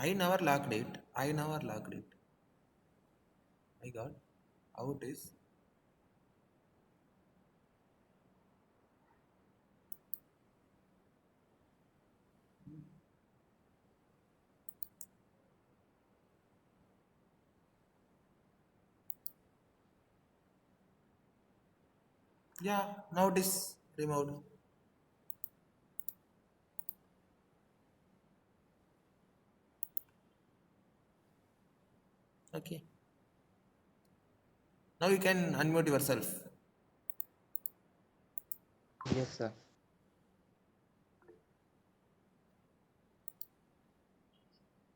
I never locked it. I never locked it. My God, how it is? Yeah, now it is removed. Okay. Now you can unmute yourself. Yes, sir.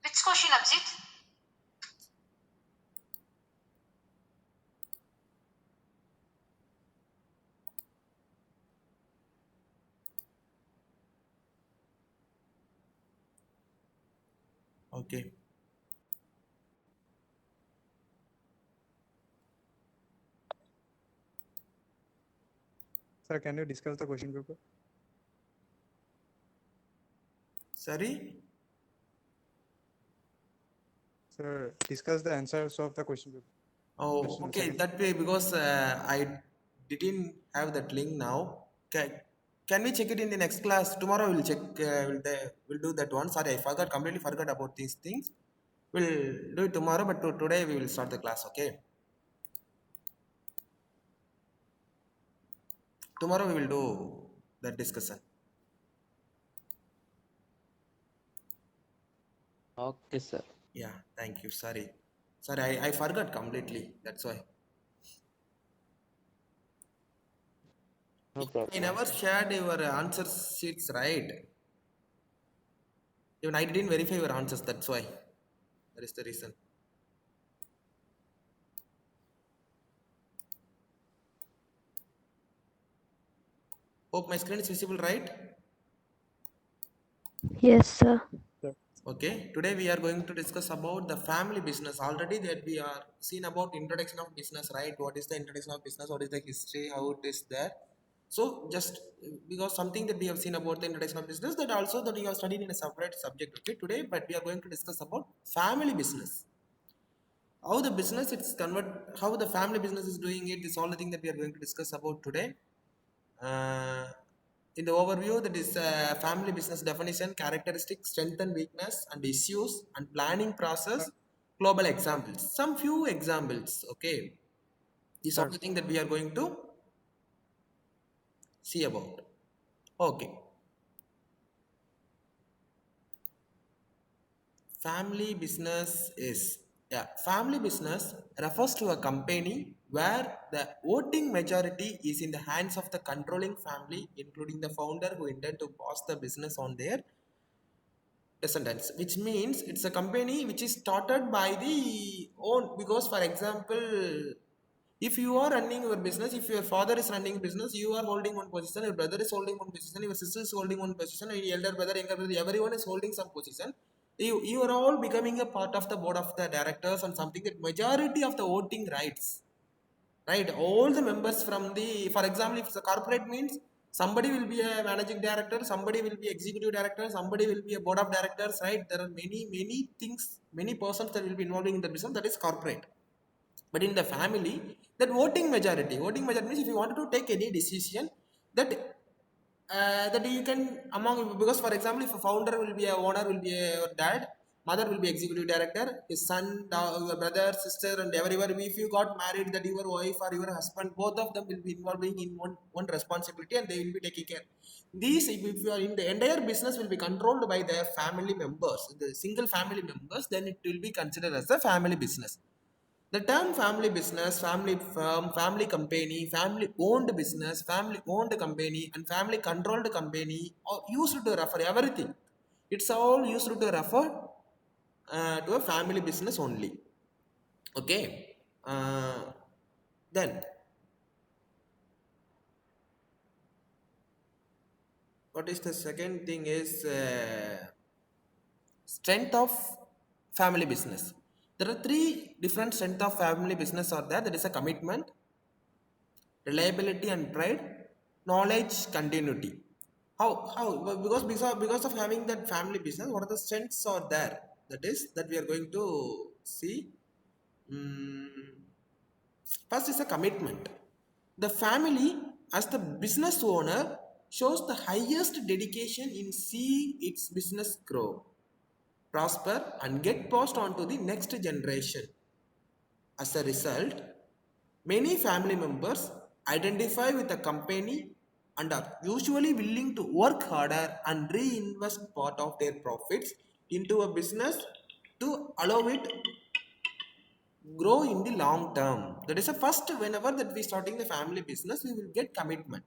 Which question, Abhijit? Okay. Sir, can you discuss the question paper? Sorry. Sir, discuss the answers of the question paper. Oh, Question okay. second. That way, because I didn't have that link now. Can we check it in the next class? Tomorrow we'll check. We'll do that one. Sorry, I forgot. Completely forgot about these things. We'll do it tomorrow, but today we will start the class. Okay. Tomorrow we will do that discussion. Okay, sir. Yeah. Thank you. Sorry. Sorry, I forgot completely. That's why. No I problem. never shared your answer sheets, right? Even I didn't verify your answers. That's why. That is the reason. Hope my screen is visible, right? Yes, sir. Sir, Okay. Today we are going to discuss about the family business. Already that we are seen about introduction of business, right? What is the introduction of business? What is the history? How it is there? So just because something that we have seen about the introduction of business, that also that you are studying in a separate subject. Okay. Today, but we are going to discuss about family business. How the business it's convert, how the family business is doing it is all the thing that we are going to discuss about today. uh, in the overview, that is family business definition, characteristics, strength and weakness and issues and planning process, global examples, some few examples. Okay, these are sir, the thing that we are going to see about. Okay, family business is, yeah, family business refers to a company where the voting majority is in the hands of the controlling family, including the founder, who intend to pass the business on their descendants, which means it's a company which is started by the own. Because for example, if you are running your business, if your father is running business, you are holding one position, your brother is holding one position, your sister is holding one position, and your elder brother, younger brother, everyone is holding some position. You are all becoming a part of the board of the directors and something, that majority of the voting rights, right? All the members from the, for example, if it's a corporate means, somebody will be a managing director, somebody will be executive director, somebody will be a board of directors, right? There are many things, many persons that will be involving in the business, that is corporate. But in the family, that voting majority means if you wanted to take any decision, that that you can among, because for example, if a founder will be a owner, will be a your dad, mother will be executive director, his son, your brother, sister, and everyone. If you got married, that your wife or your husband, both of them will be involving in one responsibility, and they will be taking care. These, if you are in the entire business, will be controlled by their family members, the single family members, then it will be considered as a family business. The term family business, family firm, family company, family owned business, family owned company, and family controlled company are used to refer everything. It's all used to refer to a family business only. Okay. Then, what is the second thing is strength of family business. There are three different strength of family business are there. That is a commitment, reliability and pride, knowledge, continuity. How? Well, because of having that family business, what are the strengths are there? that we are going to see. Mm, First is a commitment. The family, as the business owner, shows the highest dedication in seeing its business grow, prosper, and get passed on to the next generation. As a result, many family members identify with the company and are usually willing to work harder and reinvest part of their profits into a business to allow it grow in the long term. That is the first, whenever that we starting the family business, we will get commitment.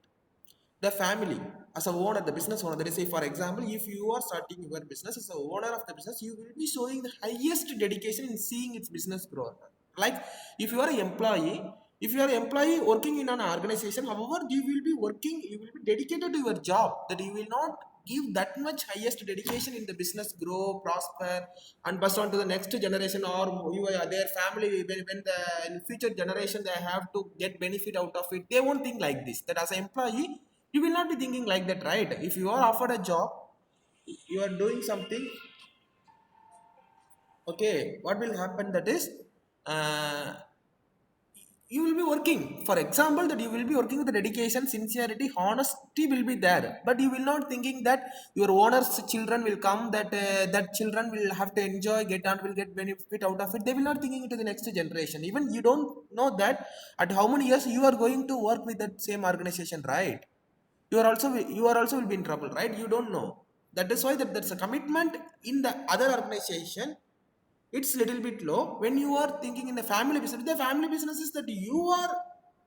The family, as a owner, the business owner, that is say for example, if you are starting your business as a owner of the business, you will be showing the highest dedication in seeing its business grow. Like if you are an employee, if you are an employee working in an organization, however you will be working, you will be dedicated to your job, that you will not give that much highest dedication in the business grow, prosper, and pass on to the next generation, or you are their family. When the in future generation they have to get benefit out of it, they won't think like this. That as an employee, you will not be thinking like that, right? If you are offered a job, you are doing something, okay, what will happen, that is, uh, you will be working, for example, that you will be working with the dedication, sincerity, honesty will be there, but you will not thinking that your owner's children will come, that that children will have to enjoy, get on, will get benefit out of it. They will not thinking into the next generation. Even you don't know that at how many years you are going to work with that same organization, right? You are also will be in trouble, right? You don't know. That is why that's a commitment. In the other organization, it's little bit low. When you are thinking in the family business, the family business is that you are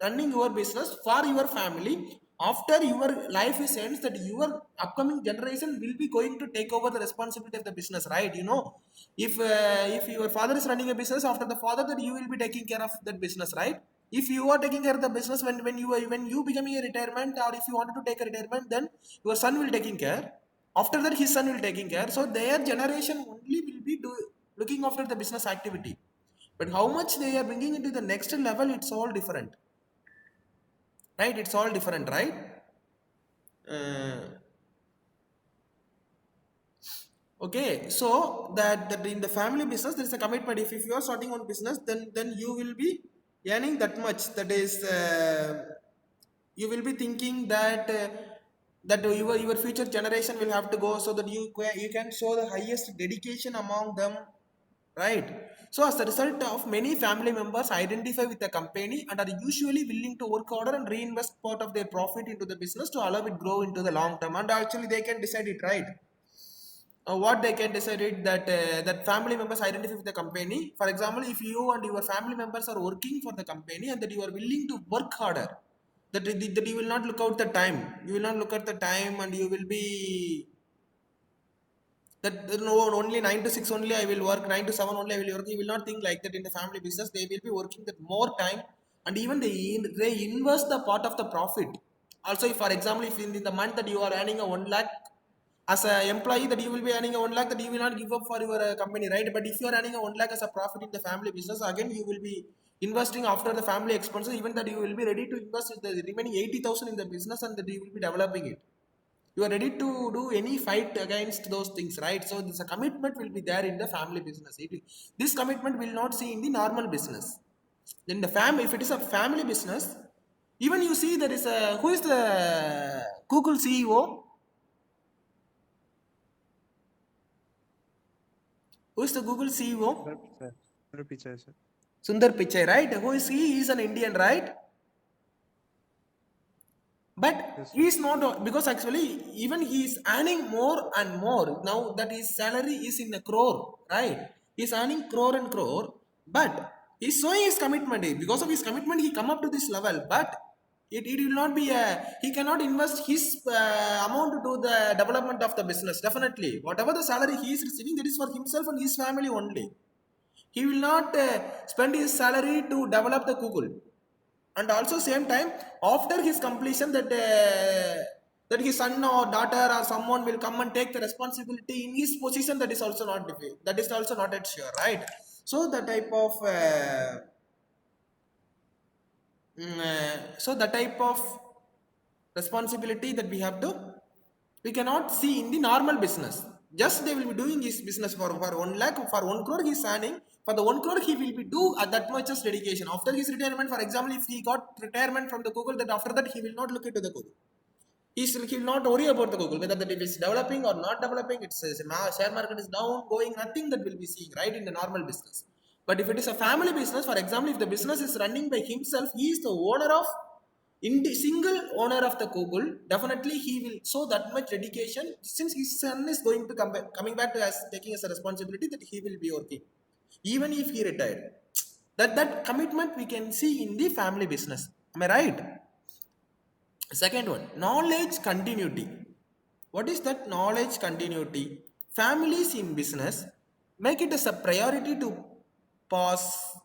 running your business for your family. After your life is ends, that your upcoming generation will be going to take over the responsibility of the business, right? If your father is running a business, after the father, that you will be taking care of that business, right? If you are taking care of the business, when you becoming a retirement, or if you wanted to take a retirement, then your son will taking care. After that, his son will taking care. So their generation only will be looking after the business activity. But how much they are bringing into the next level, it's all different, right? It's all different, right? uh, okay, so that in the family business there is a commitment. If you are starting on business, then you will be earning that much. That is, you will be thinking that that your future generation will have to go, so that you can show the highest dedication among them, right? So as a result of, many family members identify with the company and are usually willing to work harder and reinvest part of their profit into the business to allow it grow into the long term. And actually they can decide it, right? What they can decide it, that that family members identify with the company. For example, if you and your family members are working for the company, and that you are willing to work harder, that you will not look out the time, you will not look at the time, and you will be that no, only 9 to 6 only I will work, 9 to 7 only I will work. You will not think like that. In the family business, they will be working that more time, and even they invest the part of the profit. Also, if for example, if in the month that you are earning a 1 lakh as an employee, that you will be earning a 1 lakh, that you will not give up for your company, right? But if you are earning a 1 lakh as a profit in the family business, again you will be investing after the family expenses, even that you will be ready to invest the remaining 80,000 in the business, and that you will be developing it. You are ready to do any fight against those things, right? So this a commitment will be there in the family business. This commitment will not see in the normal business. In the family, if it is a family business, even you see there is a, who is the Google CEO? Who is the Google CEO? Sundar Pichai. Sundar Pichai, sir. Sundar Pichai, right? Who is he? He is an Indian, right? But Yes, he sir. is not, because actually even he is earning more and more now, that his salary is in a crore, right? He's earning crore and crore, but he's showing his commitment. Because of his commitment, he come up to this level. But it will not be a, he cannot invest his amount to the development of the business. Definitely whatever the salary he is receiving, that is for himself and his family only. He will not spend his salary to develop the Google. And also same time, after his completion, that his son or daughter or someone will come and take the responsibility in his position, that is also not that is also not at sure, right? So the type of so the type of responsibility that we have to, we cannot see in the normal business. Just they will be doing his business for 1 lakh, for 1 crore he's earning. For the 1 crore he will be do at that much as dedication. After his retirement, for example, if he got retirement from the Google, that after that he will not look into the Google. He will not worry about the Google, whether that it is developing or not developing. Share market is down, going, nothing that will be seeing, right, in the normal business. But if it is a family business, for example, if the business is running by himself, he is the owner of, in the single owner of the Google, definitely he will show that much dedication, since his son is going to come back, coming back to us, taking as a responsibility that he will be working even if he retired. That commitment we can see in the family business. Am I right? Second one, knowledge continuity. What is that knowledge continuity? Families in business make it as a priority to pass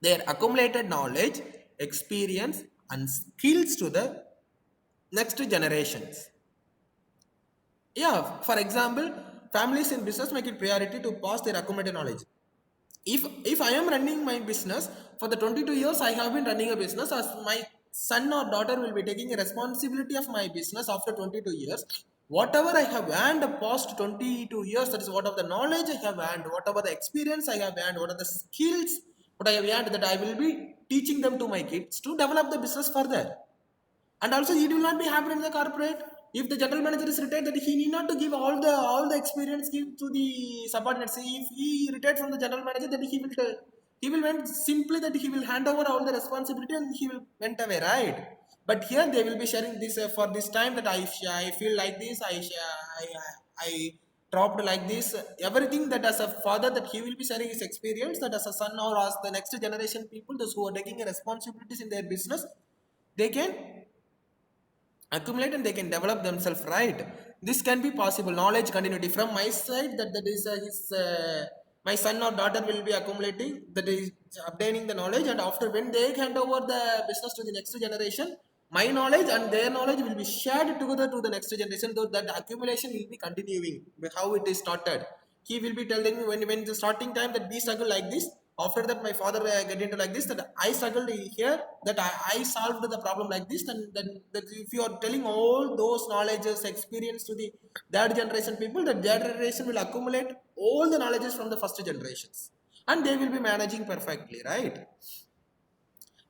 their accumulated knowledge, experience, and skills to the next generations. Yeah, for example, families in business make it priority to pass their accumulated knowledge. If I am running my business for the 22 years I have been running a business, as my son or daughter will be taking a responsibility of my business after 22 years, whatever I have earned past 22 years, that is what of the knowledge I have earned, whatever the experience I have earned, what are the skills what I have earned, that I will be teaching them to my kids to develop the business further. And also it will not be happening in the corporate. If the general manager is retired, that he need not to give all the experience give to the subordinates. If he retired from the general manager, then he will went simply that he will hand over all the responsibility and he will went away, right? But here they will be sharing this for this time, that I feel like this, I dropped like this, everything, that as a father that he will be sharing his experience, that as a son or as the next generation people, those who are taking responsibilities in their business, they can accumulate and they can develop themselves, right? This can be possible. Knowledge continuity from my side, that is his my son or daughter will be accumulating, that is obtaining the knowledge, and after when they hand over the business to the next generation, my knowledge and their knowledge will be shared together to the next generation, though that accumulation will be continuing with how it is started. He will be telling me when the starting time that we struggle like this, after that my father get into like this, that I struggled here, that I solved the problem like this. Then that if you are telling all those knowledges experience to the third generation people, that their generation will accumulate all the knowledges from the first generations, and they will be managing perfectly, right?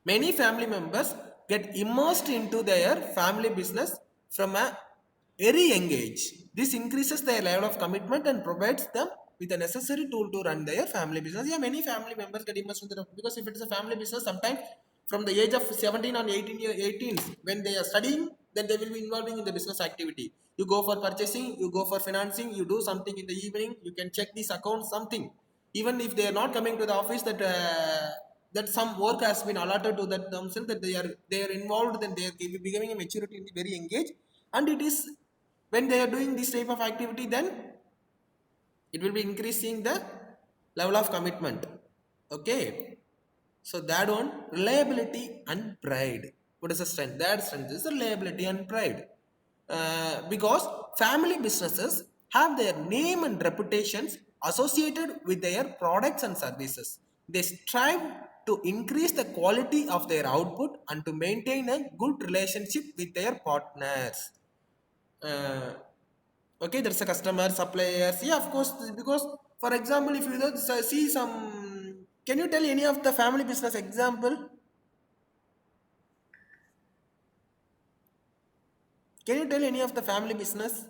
Many family members get immersed into their family business from a very young age. This increases their level of commitment and provides them with the necessary tool to run their family business. Yeah, many family members get immersed into the, because if it is a family business, sometimes from the age of 17 or 18, when they are studying, then they will be involving in the business activity. You go for purchasing, you go for financing, you do something in the evening, you can check these accounts, something. Even if they are not coming to the office, that some work has been allotted to that themselves, that they are involved, then they are becoming a maturity in the very young age. And it is when they are doing this type of activity, then it will be increasing the level of commitment. Okay, so that one, reliability and pride. What is the strength? That strength is reliability and pride. Because family businesses have their name and reputations associated with their products and services. They strive to increase the quality of their output and to maintain a good relationship with their partners. Uh, okay, there's a customer, suppliers. Yeah, of course, because for example, if you see some, can you tell any of the family business example? Can you tell any of the family business?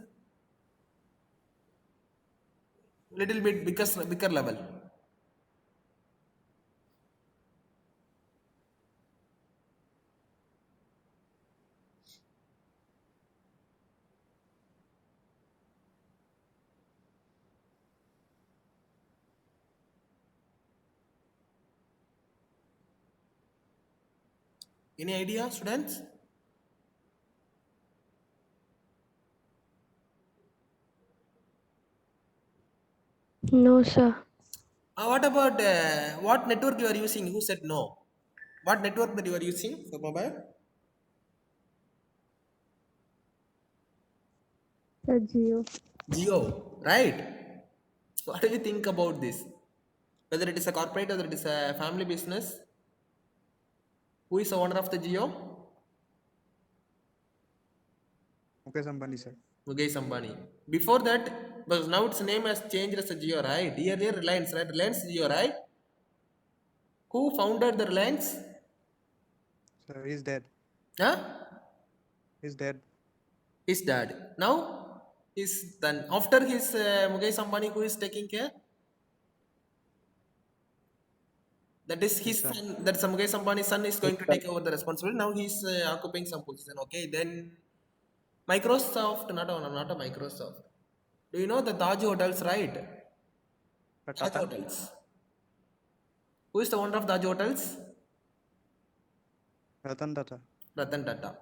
Little bit bigger level. Any idea, students? No, sir. What about what network you are using? Who said no? What network that you are using for mobile? The Geo. Geo, right? What do you think about this? Whether it is a corporate or it is a family business, who is the owner of the Geo? Okay, Ambani, sir. Mukesh Ambani. Before that, But now its name has changed as a Geo, right? Earlier Reliance, right? Reliance Geo, right? Who founded the Reliance? So he's dead. Huh? He's dead. His dad. Now, his then after his Mukesh Ambani, who is taking care? That is His his son. son. That Mukesh Ambani's son is His going to son. take over the responsibility. Now he's occupying some position. Okay, then Microsoft, not a Microsoft. Do you know the Taj Hotels, right? Taj Tata. Hotels. Who is the owner of Taj Hotels? Ratan Tata. Ratan Tata.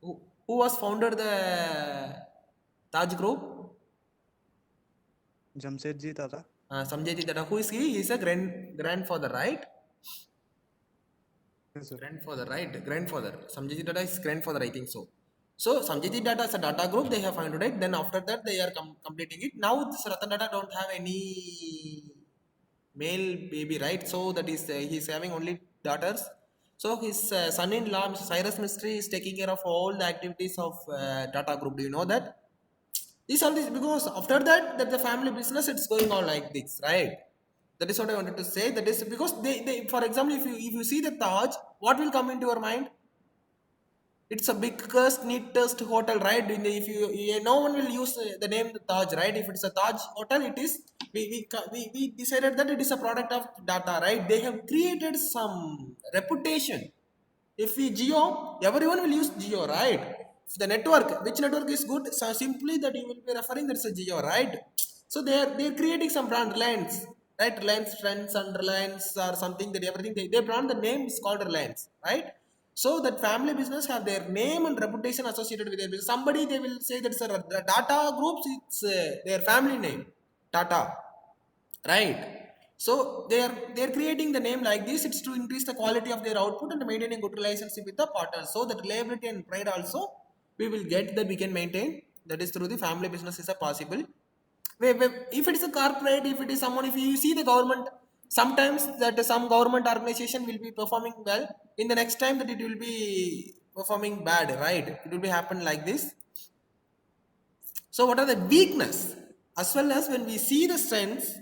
Who was founded the Taj Group? Jamshedji Tata. Samjay Tata. Who is he? He is a grandfather, right? Yes, sir. Grandfather, right? Grandfather. Samjay Tata is grandfather, I think so. So Samjay Tata is a data group. They have founded it. Then after that, they are completing it. Now this Ratan Tata don't have any male baby, right? So that is he's having only daughters. So his son-in-law, Mr. Cyrus Mystery, is taking care of all the activities of Tata Group. Do you know that? These all this because after that the family business it's going on like this, right? That is what I wanted to say. That is because they for example, if you see the Taj, what will come into your mind? It's a biggest, neatest hotel, right? If no one will use the name Taj, right? If it's a Taj hotel, it is we decided that it is a product of data, right? They have created some reputation. If we Geo, everyone will use Geo, right? If the network, which network is good, so simply that you will be referring that's a Geo, right? So they're creating some brand Reliance, right? Reliance Friends and Reliance or something that everything they brand the name is called Reliance, right? So that family business have their name and reputation associated with their business. Somebody they will say that it's a the Tata groups, it's their family name, Tata, right? So they're creating the name like this. It's to increase the quality of their output and maintaining good relationship with the partners. So that reliability and pride also we will get that we can maintain. That is through the family business is a possible. If it is a corporate, if it is someone, if you see the government, sometimes that some government organization will be performing well. In the next time that it will be performing bad, right? It will be happen like this. So what are the weakness as well as when we see the strengths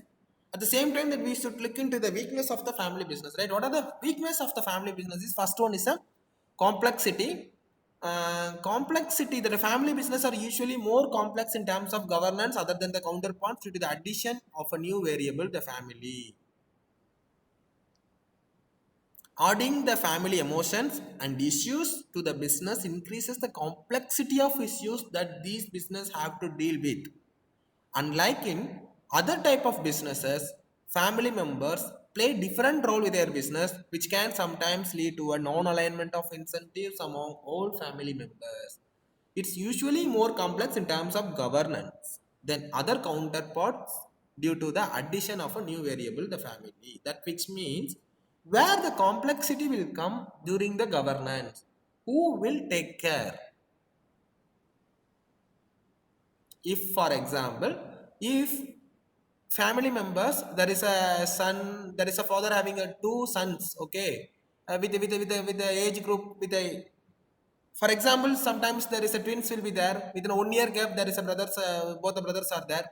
at the same time that we should look into the weakness of the family business, right? What are the weakness of the family business? This first one is a complexity. Complexity that the family business are usually more complex in terms of governance other than the counterparts due to the addition of a new variable, the family. Adding the family emotions and issues to the business increases the complexity of issues that these business have to deal with. Unlike in other type of businesses, family members play different role with their business, which can sometimes lead to a non-alignment of incentives among all family members. It's usually more complex in terms of governance than other counterparts due to the addition of a new variable, the family. That which means where the complexity will come during the governance. Who will take care? If for example, if family members there is a son, there is a father having a two sons, okay, with the age group with a, for example, sometimes there is a twins will be there within a 1 year gap, there is a brothers, both the brothers are there.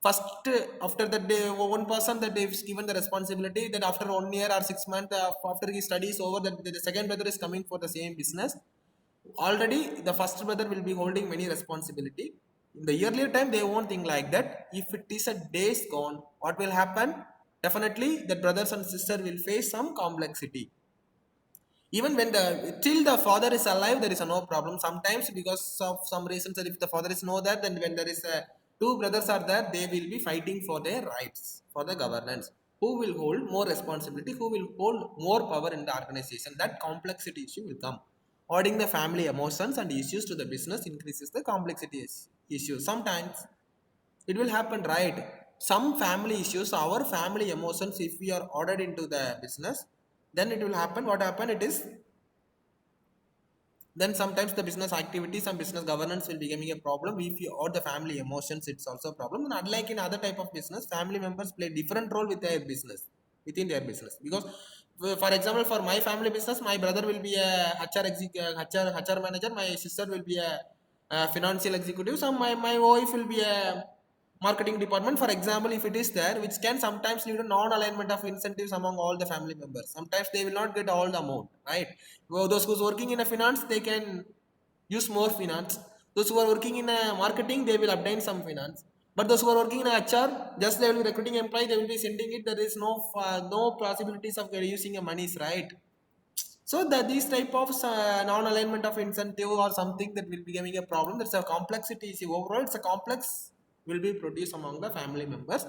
First, after that day, one person that is given the responsibility that after 1 year or 6 months, after he studies over, that the second brother is coming for the same business. Already the first brother will be holding many responsibility. In the earlier time they won't think like that. If it is a days gone, what will happen? Definitely the brothers and sister will face some complexity. Even when the till the father is alive, there is a no problem. Sometimes because of some reasons that if the father is no there, then when there is a two brothers are there, they will be fighting for their rights, for the governance. Who will hold more responsibility? Who will hold more power in the organization? That complexity issue will come. Adding the family emotions and issues to the business increases the complexity issue. Sometimes it will happen, right? Some family issues, our family emotions, if we are ordered into the business, then it will happen. What happen? It is then sometimes the business activities and business governance will becoming a problem. If you or the family emotions, it's also a problem. And unlike in other type of business, family members play different role with their business, within their business. Because for example, for my family business, my brother will be a HR manager, my sister will be a financial executive, so my wife will be a marketing department, for example, if it is there, which can sometimes lead to non-alignment of incentives among all the family members. Sometimes they will not get all the amount, right? Well, those who's working in a finance, they can use more finance. Those who are working in a marketing, they will obtain some finance. But those who are working in a HR, just they will be recruiting employee, they will be sending it. There is no possibilities of using a monies, right? So that these type of non-alignment of incentive or something that will be becoming a problem. That's a complexity. See, overall, it's a complex will be produced among the family members.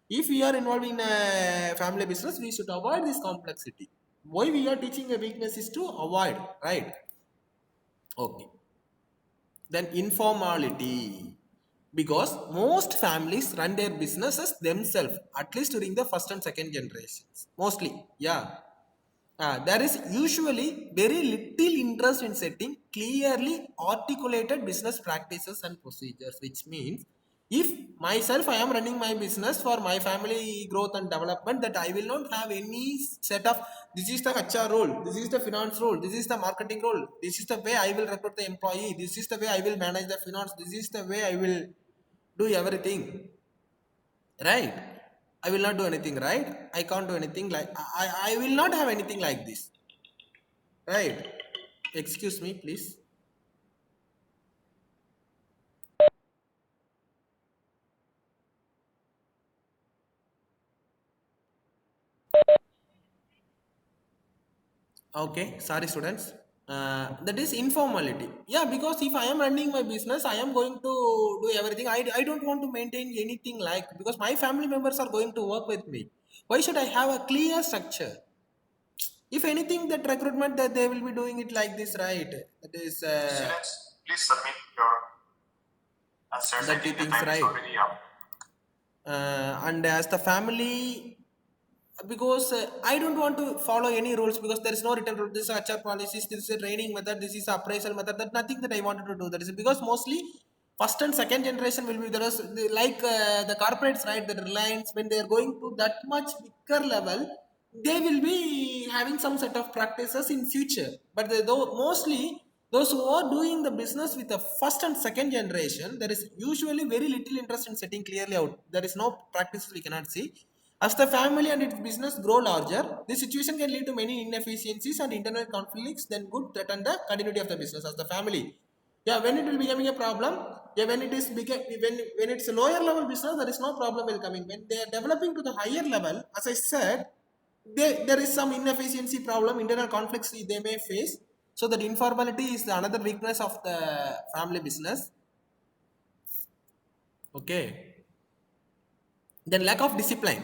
If we are involved in a family business, we should avoid this complexity. Why we are teaching a weakness is to avoid, right? Okay. Then informality. Because most families run their businesses themselves, at least during the first and second generations. Mostly, yeah. There is usually very little interest in setting clearly articulated business practices and procedures, which means if myself I am running my business for my family growth and development, that I will not have any set of this is the HR role, this is the finance role, this is the marketing role, this is the way I will recruit the employee, this is the way I will manage the finance, this is the way I will do everything, right? I will not do anything, right? I can't do anything like I will not have anything like this, right? Excuse me, please. Okay, sorry, students. That is informality. Yeah, because if I am running my business, I am going to do everything. I don't want to maintain anything like because my family members are going to work with me. Why should I have a clear structure? If anything, that recruitment that they will be doing it like this, right? That is Students, please submit your answers. I dirty think the things, time is right? already up. And as the family, because I don't want to follow any rules because there is no written rule. This is HR policies, this is a training method, this is appraisal method. That nothing that I wanted to do. That is because mostly first and second generation will be there is like the corporates, right? The Reliance when they are going to that much bigger level, they will be having some set of practices in future. But though mostly those who are doing the business with the first and second generation, there is usually very little interest in setting clearly out. There is no practices we cannot see. As the family and its business grow larger, this situation can lead to many inefficiencies and internal conflicts then could threaten the continuity of the business as the family. Yeah, when it will becoming a problem, yeah, when it is when it's a lower level business, there is no problem will coming. When they are developing to the higher level, as I said, there is some inefficiency problem, internal conflicts they may face. So that informality is the another weakness of the family business. Okay. Then lack of discipline.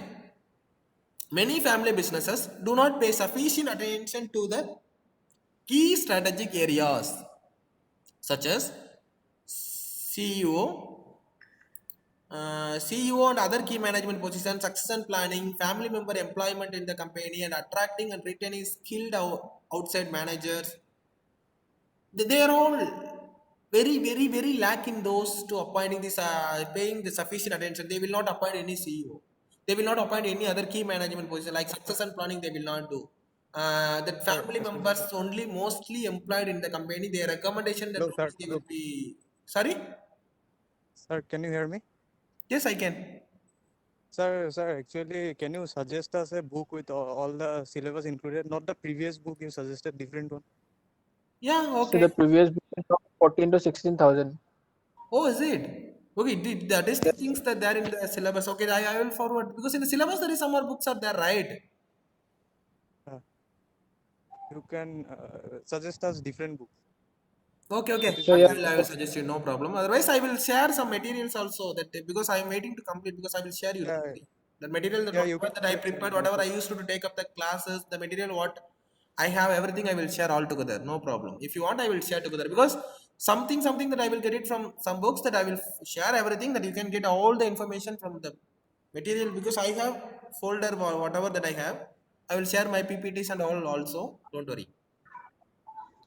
Many family businesses do not pay sufficient attention to the key strategic areas such as CEO, CEO and other key management positions, succession planning, family member employment in the company, and attracting and retaining skilled outside managers. They are all very lack in those to appointing this paying the sufficient attention. They will not appoint any CEO, they will not appoint any other key management position like succession planning they will not do. That Sir, family excuse me, members sir. only mostly employed in the company, their recommendation that Hello, only sir. they Hello. will be. Sorry. Sir, can you hear me? Yes, I can. Sir, actually, can you suggest us a book with all the syllabus included? Not the previous book you suggested, different one. Yeah, So okay. the previous book is from 14 to 16,000. Oh, is it? Okay, that is the things that there in the syllabus. Okay, I will forward because in the syllabus there is some more books are there, right? Uh, you can suggest us different books. Okay, okay. It is So very yeah, I will helpful. suggest you, no problem. Otherwise, I will share some materials also that because I am waiting to complete because I will share you Yeah, the material that yeah, you can whatever that I share, sir. prepared, No whatever I problem. used to take up the classes, the material what I have everything I will share all together. No problem. If you want, I will share together because something that I will get it from some books that I will share everything that you can get all the information from the material because I have folder or whatever that I have. I will share my PPTs and all also. Don't worry.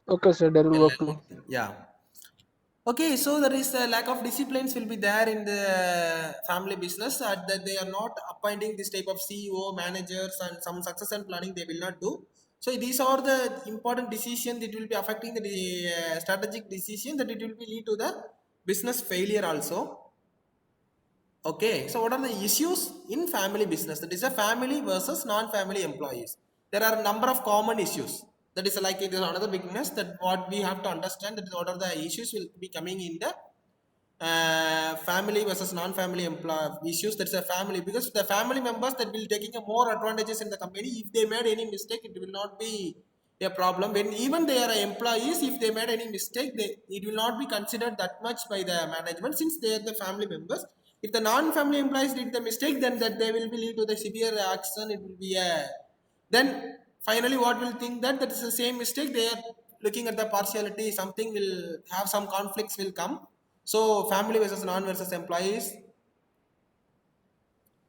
okay, sir, that will work too. Yeah. Okay, so there is a lack of disciplines will be there in the family business that they are not appointing this type of CEO, managers, and some success and planning they will not do. So these are the important decisions that will be affecting the strategic decision that it will be lead to the business failure also. Okay, so what are the issues in family business? That is a family versus non-family employees. There are a number of common issues. That is like it is another big mess that what we have to understand, that is what are the issues will be coming in the family versus non-family employee issues. That's a family, because the family members that will taking a more advantages in the company. If they made any mistake, it will not be a problem. When even they are employees, if they made any mistake, it will not be considered that much by the management, since they are the family members. If the non-family employees did the mistake, then that they will be lead to the severe action. It will be a, then finally what will think that that is the same mistake. They are looking at the partiality. Something will have some conflicts will come. So family versus non versus employees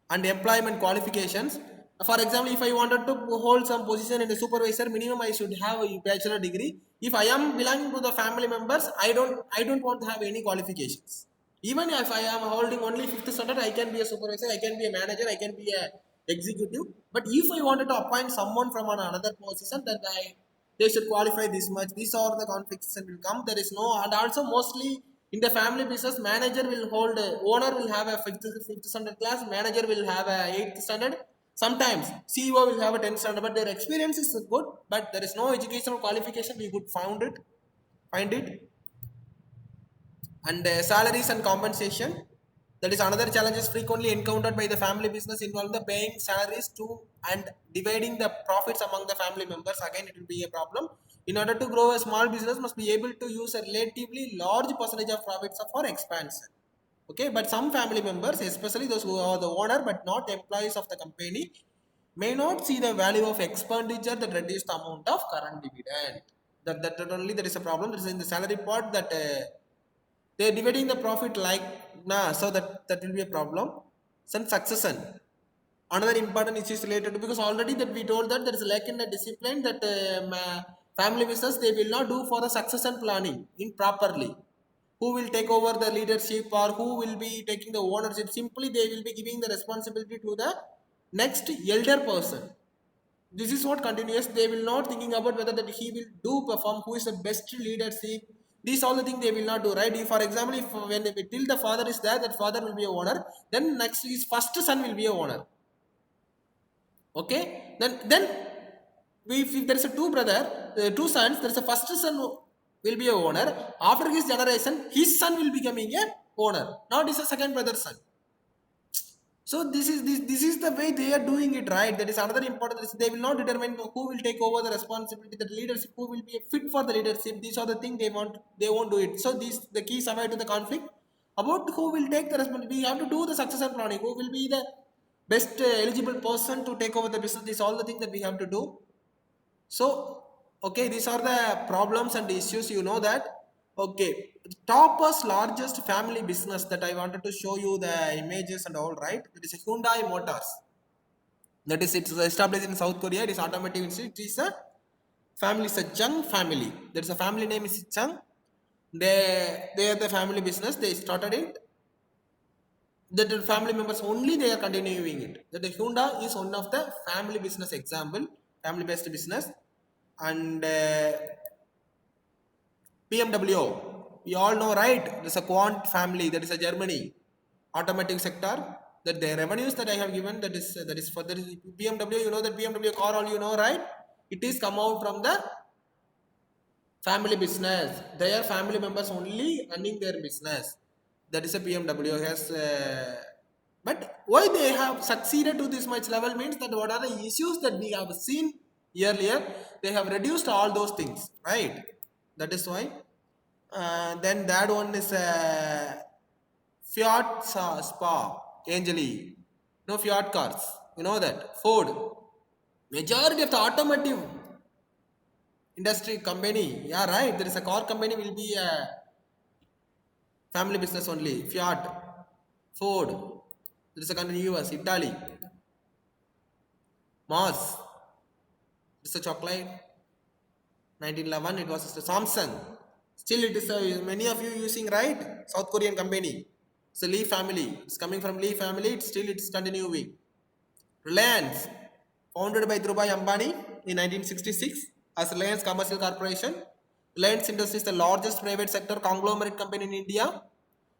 and employment qualifications. For example, if I wanted to hold some position in a supervisor, minimum I should have a bachelor degree. If I am belonging to the family members, I don't want to have any qualifications. Even if I am holding only fifth standard, I can be a supervisor, I can be a manager, I can be a executive. But if I wanted to appoint someone from another position, then they should qualify this much. These are the conflicts that will come. There is no, and also mostly in the family business, manager will hold, owner will have a fifth standard class, manager will have a eighth standard. Sometimes CEO will have a 10th standard, but their experience is good, but there is no educational qualification. We could find it. And salaries and compensation, that is another challenge is frequently encountered by the family business, involve the paying salaries to and dividing the profits among the family members. Again, it will be a problem. In order to grow, a small business must be able to use a relatively large percentage of profits for expansion. Okay, but some family members, especially those who are the owner but not employees of the company, may not see the value of expenditure that reduce the amount of current dividend. That only there is a problem. There is in the salary part that they are dividing the profit like nah, so that will be a problem. Some succession, another important issue is related to, because already that we told that there is a lack in the discipline that family business they will not do for the succession planning in properly. Who will take over the leadership or who will be taking the ownership? Simply they will be giving the responsibility to the next elder person. This is what continuous. They will not thinking about whether that he will do perform, who is the best leadership. These all the things they will not do, right? If, for example, if when till the father is there, that father will be a owner, then next his first son will be a owner. Okay, then if there is a two sons, there is a first son will be a owner. After his generation, his son will becoming a owner. Now this is a second brother's son. So this is the way they are doing it, right? That is another important. They will not determine who will take over the responsibility, the leadership, who will be fit for the leadership. These are the things they want. They won't do it. So these the key survive to the conflict about who will take the responsibility. We have to do the succession planning. Who will be the best eligible person to take over the business? These all the things that we have to do. So, okay, these are the problems and issues. You know that. Okay, topper's largest family business that I wanted to show you the images and all, right? It is a Hyundai Motors. That is, it's established in South Korea. It is automotive industry. It is a family. It's a Chung family. There is a family name is Chung. They are the family business. They started it. The family members only they are continuing it. That the Hyundai is one of the family business example, family based business. And BMW, we all know, right? There's a Quant family, that is a Germany automotive sector. That the revenues that I have given, that is for the BMW. You know that BMW car, all you know, right? It is come out from the family business. They are family members only running their business. That is a BMW has. But why they have succeeded to this much level means that what are the issues that we have seen earlier, they have reduced all those things, right? That is why. Then that one is Fiat Spa, Angeli. No Fiat cars. You know that. Ford. Majority of the automotive industry company. Yeah, right. There is a car company will be a family business only. Fiat, Ford. There is a country US, Italy. Mars. It's a chocolate. 1911 it was a Samsung. Still it is many of you using, right? South Korean company. It's a Lee family. It's coming from Lee family. It's continuing. Reliance, founded by Dhirubhai Ambani in 1966 as Reliance Commercial Corporation. Reliance Industries is the largest private sector conglomerate company in India.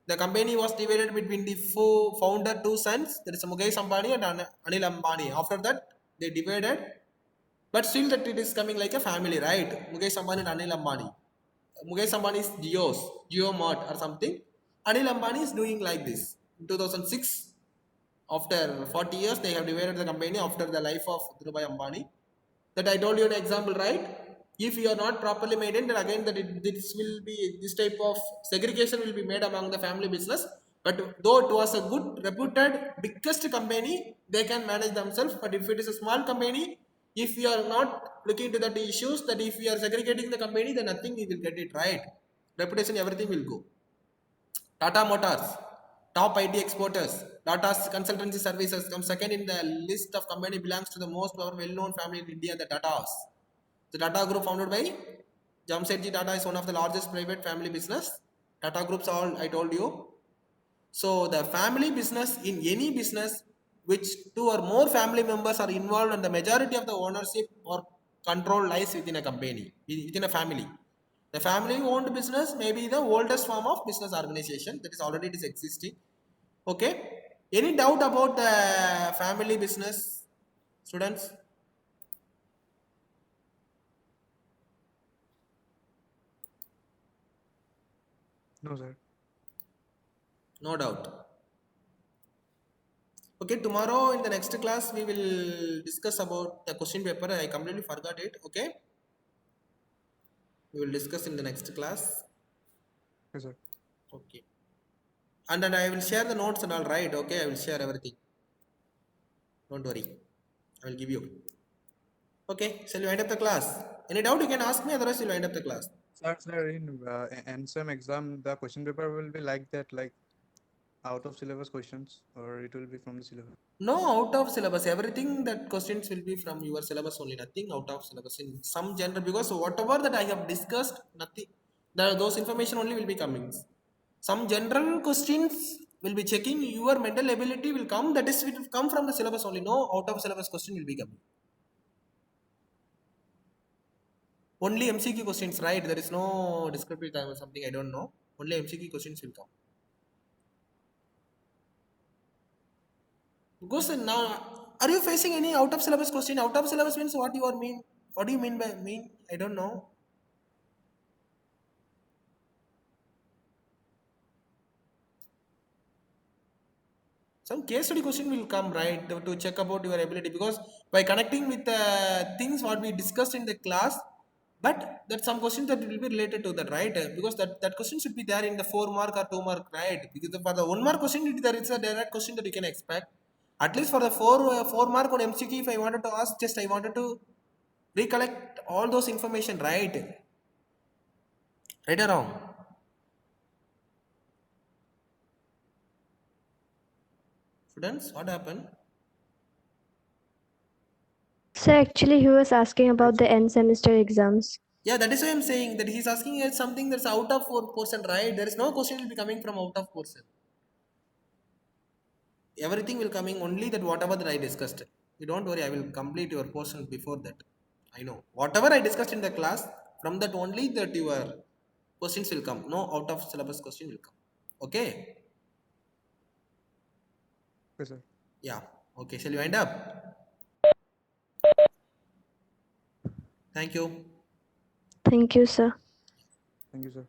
The company was divided between the four founder, two sons. There is Mukesh Ambani and Anil Ambani. After that, they divided, but still that it is coming like a family, right? Mukesh Ambani and Anil Ambani. Mukesh Ambani is Geo Mart or something. Anil Ambani is doing like this. In 2006, after 40 years, they have divided the company after the life of Dhirubhai Ambani. That I told you an example, right? If you are not properly maintained, then again this will be this type of segregation will be made among the family business. But though it was a good reputed biggest company, they can manage themselves. But if it is a small company, if we are not looking to that issues, that if we are segregating the company, then nothing we will get it right. Reputation, everything will go. Tata Motors, top IT exporters. Tata's consultancy services come second in the list of company belongs to the most well-known family in India, the Tatas. The Tata Group founded by Jamsetji Tata is one of the largest private family business. Tata Groups all I told you. So the family business in any business which two or more family members are involved and the majority of the ownership or control lies within a company, within a family. The family owned business may be the oldest form of business organization that is already it is existing. Okay. Any doubt about the family business, students? No, sir. No doubt. Okay, tomorrow in the next class we will discuss about the question paper. I completely forgot it. Okay, we will discuss in the next class. Yes, sir. Okay, and then I will share the notes and all right. Okay, I will share everything. Don't worry, I will give you. Okay, shall we wind up the class? Any doubt you can ask me. Otherwise, we'll wind up the class. Sir, in NSEM exam, the question paper will be like that, like out of syllabus questions, or it will be from the syllabus. No out of syllabus. Everything that questions will be from your syllabus only. Nothing out of syllabus in some general because whatever that I have discussed, nothing. Those information only will be coming. Some general questions will be checking your mental ability will come. That is, it will come from the syllabus only. No out of syllabus question will be coming. Only MCQ questions, right? There is no descriptive time or something. I don't know. Only MCQ questions will come. Because now, are you facing any out of syllabus question? Out of syllabus means what you are mean? What do you mean by mean? I don't know. Some case study question will come, right, to check about your ability because by connecting with the things what we discussed in the class, but that some questions that will be related to that, right? Because that question should be there in the 4 mark or 2 mark, right? Because for the 1 mark question, there is a direct question that you can expect. At least for the 4 mark on MCQ, if I wanted to ask, just I wanted to recollect all those information, right? Right or wrong? Students, what happened? So actually, he was asking about the end semester exams. Yeah, that is why I'm saying that he's asking us something that's out of portion, right? There is no question will be coming from out of portion. Everything will coming only that whatever that I discussed. You don't worry, I will complete your portion before that. I know. Whatever I discussed in the class, from that only that your questions will come. No out of syllabus question will come. Okay? Yes, sir. Yeah. Okay, shall we wind up? Thank you. Thank you, sir. Thank you, sir.